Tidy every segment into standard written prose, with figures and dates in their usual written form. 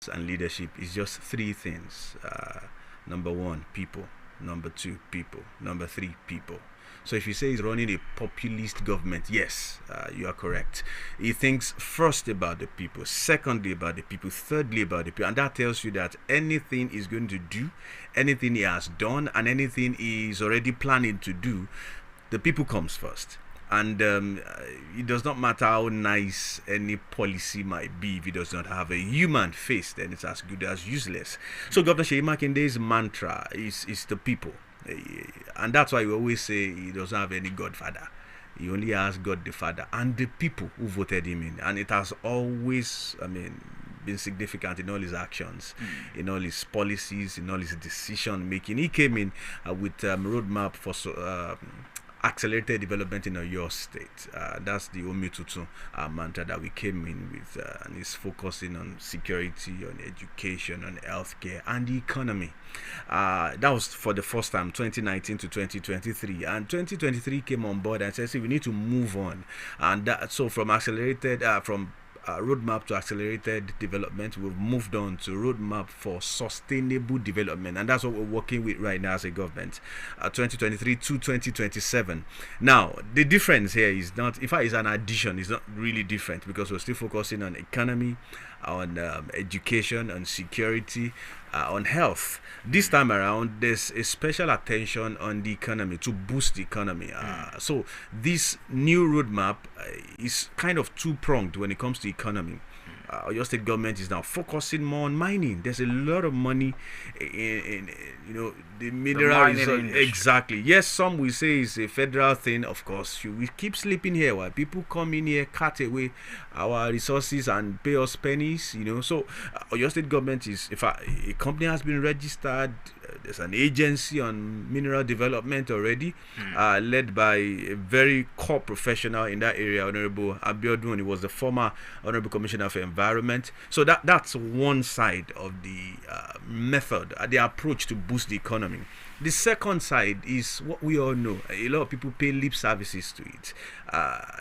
and leadership is just three things. Number one, people. Number two, people. Number three, people. So if you say he's running a populist government, yes, you are correct. He thinks first about the people, secondly about the people, thirdly about the people. And that tells you that anything he's going to do, anything he has done, and anything he's already planning to do, the people comes first. And it does not matter how nice any policy might be if it does not have a human face, then it's as good as useless. So Governor Seyi Makinde's mantra is the people. And that's why we always say he doesn't have any godfather. He only has God the Father and the people who voted him in. And it has always, been significant in all his actions, in all his policies, in all his decision making. He came in with a roadmap for accelerated development in your state. That's the OMOTOSHO mantra that we came in with, and is focusing on security, on education, on healthcare, and the economy. That was for the first time, 2019 to 2023, and 2023 came on board and said, "See, we need to move on." And so from accelerated, from roadmap to accelerated development, we've moved on to roadmap for sustainable development, and that's what we're working with right now as a government, 2023 to 2027. Now the difference here is not, in fact it's an addition, it's not really different, because we're still focusing on economy, on education, on security, on health. This time around there's a special attention on the economy, to boost the economy. So this new roadmap is kind of two-pronged when it comes to economy. Your state government is now focusing more on mining. There's a lot of money in the mineral resource. Exactly. Yes, some will say it's a federal thing. Of course, we keep sleeping here while people come in here, cut away our resources and pay us pennies. So your state government is, if a company has been registered, there's an agency on mineral development already, led by a very core professional in that area, Honorable Abiodun. He was the former Honorable Commissioner for Environment. So that's one side of the method, the approach to boost the economy. The second side is what we all know. A lot of people pay lip services to it.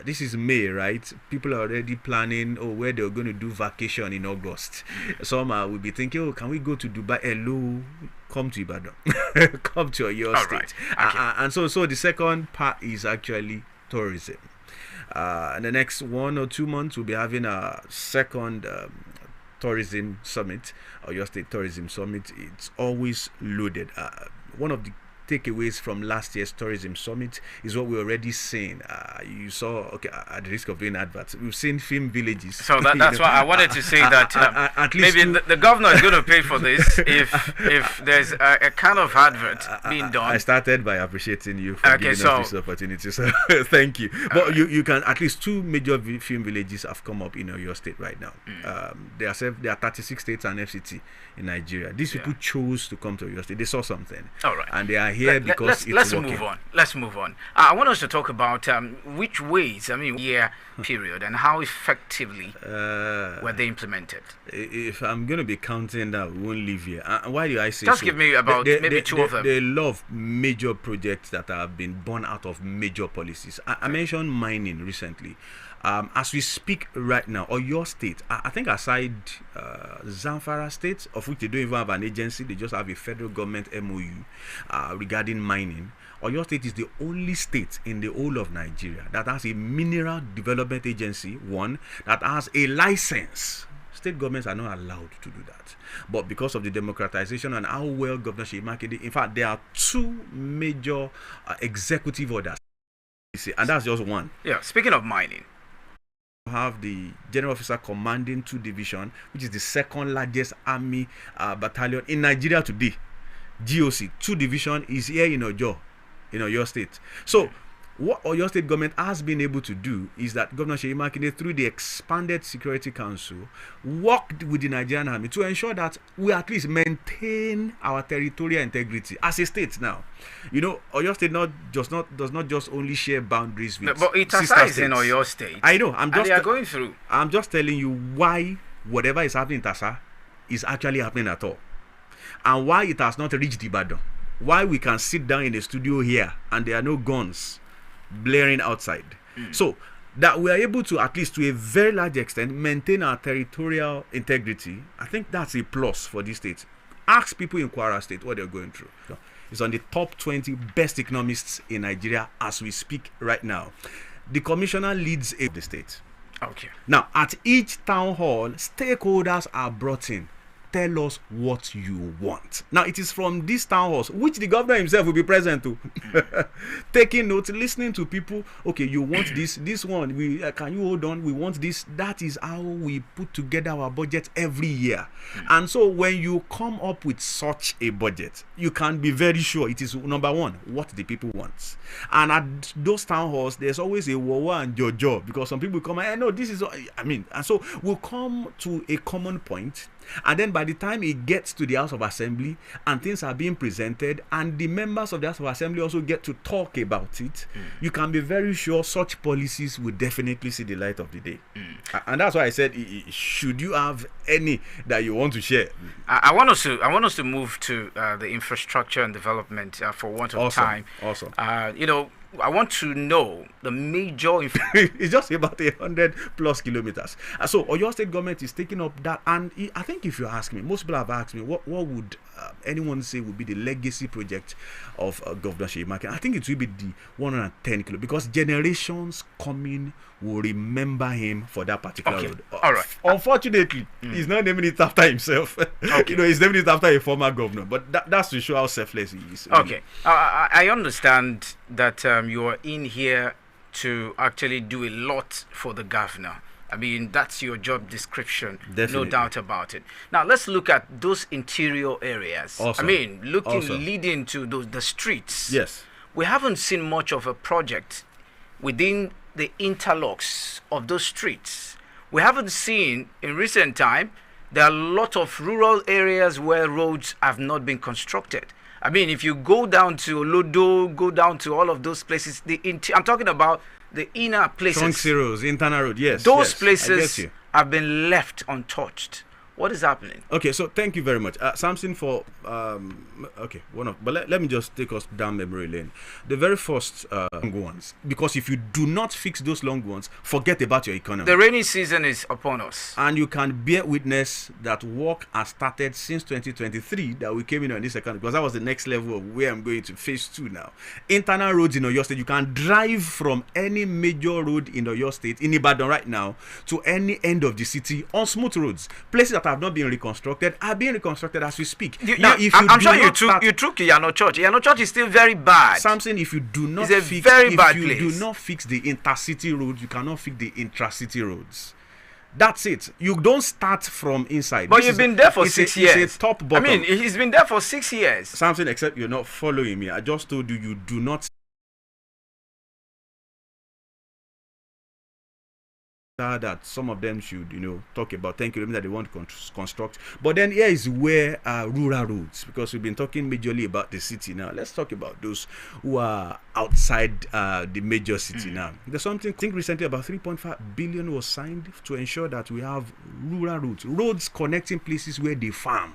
This is May, right? People are already planning where they're going to do vacation in August. Some will be thinking, can we go to Dubai? Hello, come to Ibadan. Come to your state. Right. Okay. And so the second part is actually tourism. In the next 1 or 2 months, we'll be having a second tourism summit, or your state tourism summit. It's always loaded. One of the takeaways from last year's tourism summit is what we're already seeing. You saw, at the risk of doing adverts, we've seen film villages. So that's why I wanted to say that at least maybe the governor is going to pay for this if there's a kind of advert being done. I started by appreciating you for giving us this opportunity, so thank you. But you can, at least 2 major film villages have come up in your state right now. There are 36 states and FCT in Nigeria. These people chose to come to your state. They saw something. All right. And they are here because let's move on. Let's move on. I want us to talk about which ways, year period, and how effectively were they implemented. If I'm going to be counting that, we won't leave here. Why do I say just so? Give me about maybe 2 of them. There are a lot of major projects that have been born out of major policies. I mentioned mining recently. As we speak right now, or your state, I think aside Zamfara state, of which they don't even have an agency, they just have a federal government MOU regarding mining. Or your state is the only state in the whole of Nigeria that has a mineral development agency, one, that has a license. State governments are not allowed to do that. But because of the democratization and how well Governor Seyi Makinde, in fact, there are 2 major executive orders. And that's just one. Yeah, speaking of mining, have the general officer commanding 2 division, which is the second largest army battalion in Nigeria today. GOC 2 division is here in your state. So what your state government has been able to do is that Governor Seyi Makinde, through the expanded Security Council, worked with the Nigerian army to ensure that we at least maintain our territorial integrity as a state. Now, Oyo State does not just only share boundaries with but it is in Oyo State. I know. They are going through. I'm just telling you why whatever is happening in Tasa is actually happening at all, and why it has not reached Ibadan. Why we can sit down in the studio here and there are no guns blaring outside. So that we are able to, at least to a very large extent, maintain our territorial integrity, I think that's a plus for this state. Ask people in Kwara State what they're going through. It's on the top 20 best economists in Nigeria as we speak right now. The commissioner leads the state. Okay. Now, at each town hall, stakeholders are brought in. Tell us what you want. Now, it is from these town halls, which the governor himself will be present to, taking notes, listening to people. Okay, you want this one. Can you hold on? We want this. That is how we put together our budget every year. And so, when you come up with such a budget, you can be very sure it is, number one, what the people want. And at those town halls, there's always a wawa and jojo, because some people come and no, this is. And so we'll come to a common point. And then by the time it gets to the House of Assembly and things are being presented and the members of the House of Assembly also get to talk about it, you can be very sure such policies will definitely see the light of the day. And that's why I said, should you have any that you want to share? I want us to move to the infrastructure and development for want of time. Awesome. I want to know the major. It's just about 100+ kilometers. So Oyo State government is taking up that, and I think if you ask me, most people have asked me, what would anyone say would be the legacy project of Governor Seyi Makinde? I think it will be the 110 kilo, because generations coming will remember him for that particular road. All right. Unfortunately, he's not naming it after himself. Okay. He's naming it after a former governor. But that's to show how selfless he is. Okay. I understand that you are in here to actually do a lot for the governor. I mean, that's your job description. Definitely. No doubt about it. Now, let's look at those interior areas. Awesome. I mean, leading to the streets. Yes. We haven't seen much of a project within the interlocks of those streets. We haven't seen, in recent time, there are a lot of rural areas where roads have not been constructed. I mean, if you go down to Olodo, go down to all of those places, I'm talking about the inner places. Trunk zeros, internal road, yes. Those places have been left untouched. What is happening? Okay, so thank you very much, Samson, for let me just take us down memory lane. The very first long ones, because if you do not fix those long ones, forget about your economy. The rainy season is upon us, and you can bear witness that work has started since 2023 that we came in on this economy, because that was the next level of where I'm going to phase 2 now. Internal roads in Oyo State, you can drive from any major road in Oyo State, in Ibadan right now, to any end of the city on smooth roads. Places that have not been reconstructed are being reconstructed as we speak. I'm sure you took Yano Church. Yano Church is still very bad. Samson, if you do not do not fix the intercity roads, you cannot fix the intracity roads. That's it. You don't start from inside. But you've been there for 6 years. It's a top bottom. I mean, he's been there for 6 years. Samson, except you're not following me. I just told you do not that some of them should, talk about 10 kilometers they want to construct. But then here is where rural roads, because we've been talking majorly about the city now. Let's talk about those who are outside the major city now. There's something, I think recently about 3.5 billion was signed to ensure that we have rural roads connecting places where they farm.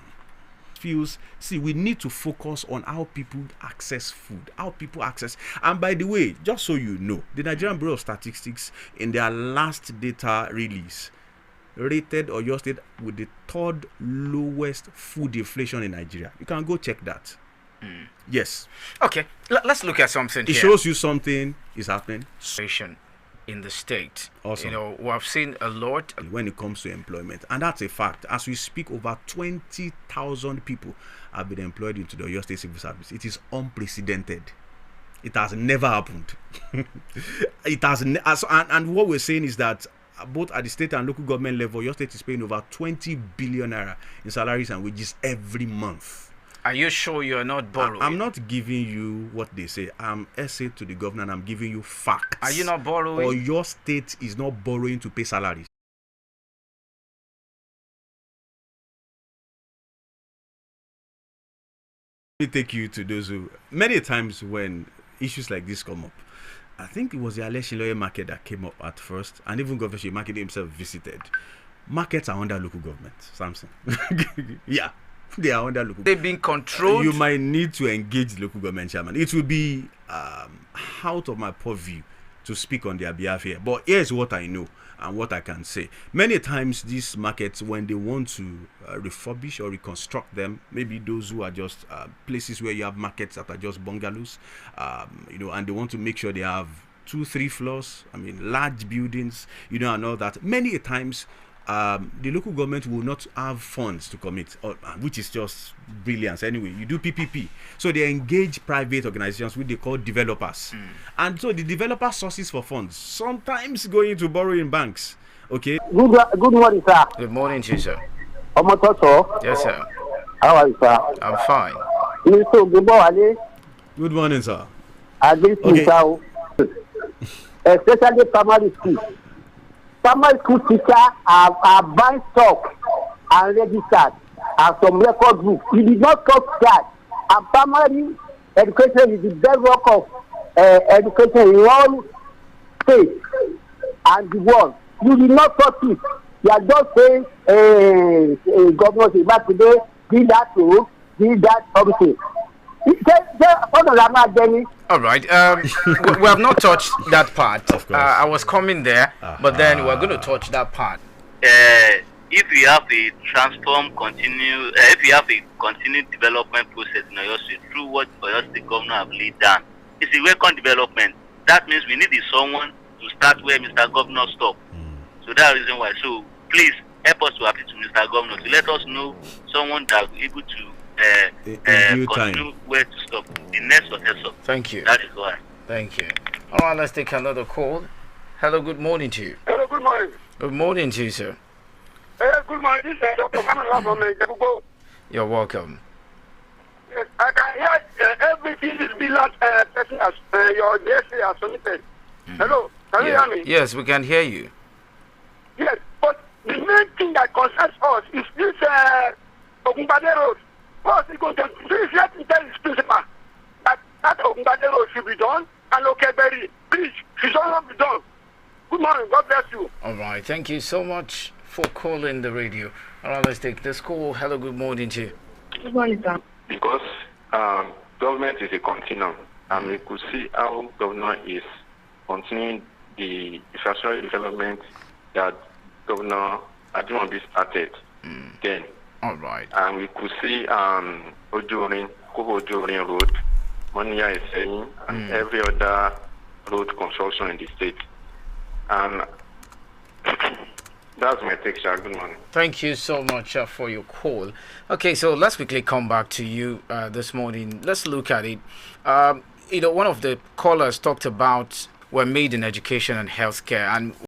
We need to focus on how people access food, and by the way, just so you know, the Nigerian Bureau of Statistics in their last data release rated Oyo State with the 3rd lowest food inflation in Nigeria. You can go check that. Yes. Okay, let's look at something here. It shows you something is happening in the state. Awesome. We have seen a lot when it comes to employment, and that's a fact. As we speak, over 20,000 people have been employed into the Oyo State Civil Service. It is unprecedented. It has never happened. And what we're saying is that both at the state and local government level, Oyo State is paying over 20 billion naira in salaries and wages every month. Are you sure you're not borrowing? I'm not giving you what they say. I'm essay to the governor and I'm giving you facts. Are you not borrowing? Or your state is not borrowing to pay salaries. Let me take you to those who, many times when issues like this come up, I think it was the Aleshiloye market that came up at first, and even Governor Seyi Makinde himself visited. Markets are under local government, Samson. Yeah. They are under local. They've been controlled. You might need to engage the local government chairman. It will be out of my purview to speak on their behalf here. But here's what I know and what I can say. Many times these markets, when they want to refurbish or reconstruct them, maybe those who are just places where you have markets that are just bungalows, and they want to make sure they have 2-3 floors, large buildings, and all that. Many times the local government will not have funds to commit, which is just brilliance. Anyway, you do PPP, so they engage private organizations, which they call developers, and so the developer sources for funds, sometimes going to borrow in banks. Okay. Good morning, sir. Good morning to you, sir. OMOTOSHO. Yes, sir. How are you, sir? I'm fine. Good morning, sir. Okay. Especially primary school. Primary school teachers are buying stock and registered and some record books. We did not touch that. And primary education is the bedrock of education in all states and the world. You did not touch it. You are just saying, governor today, did that too, did that everything. All right. We have not touched that part. Of course. I was coming there, but then we're going to touch that part. If we have a if we have a continued development process in Oyo State through what Oyo State governor have laid down, it's a welcome development. That means we need someone to start where Mr. Governor stopped. So that's the reason why. So please help us to appeal to Mr. Governor to let us know someone that will be able to continue where to stop the next successor. Thank you. That is why. Thank you. All right, let's take another call. Hello, good morning to you. Hello, good morning. Good morning to you, sir. Good morning. This is Dr. Kamala from Jebugo. You're welcome. Yes, I can hear everything is being person as your DSA has submitted. Hello, can you hear me? Yes, we can hear you. Yes, but the main thing that concerns us is this Ogunbade Road. First, we go to please let me tell this principal that Ogunbade Road should be done and Okeberi Bridge should also be done. Good morning. God bless you. All right. Thank you so much for calling the radio. All right, let's take this call. Hello, good morning to you. Good morning, sir. Because government is a continuum, and we could see how governor is continuing the infrastructure development that Governor Ajumobi started then. All right. And we could see Koho Ojorin Road, Monia Eseni, and every other road construction in the state. And that's my take, sir. Good morning. Thank you so much for your call. Okay, so let's quickly come back to you this morning. Let's look at it. One of the callers talked about we're made in education and healthcare, and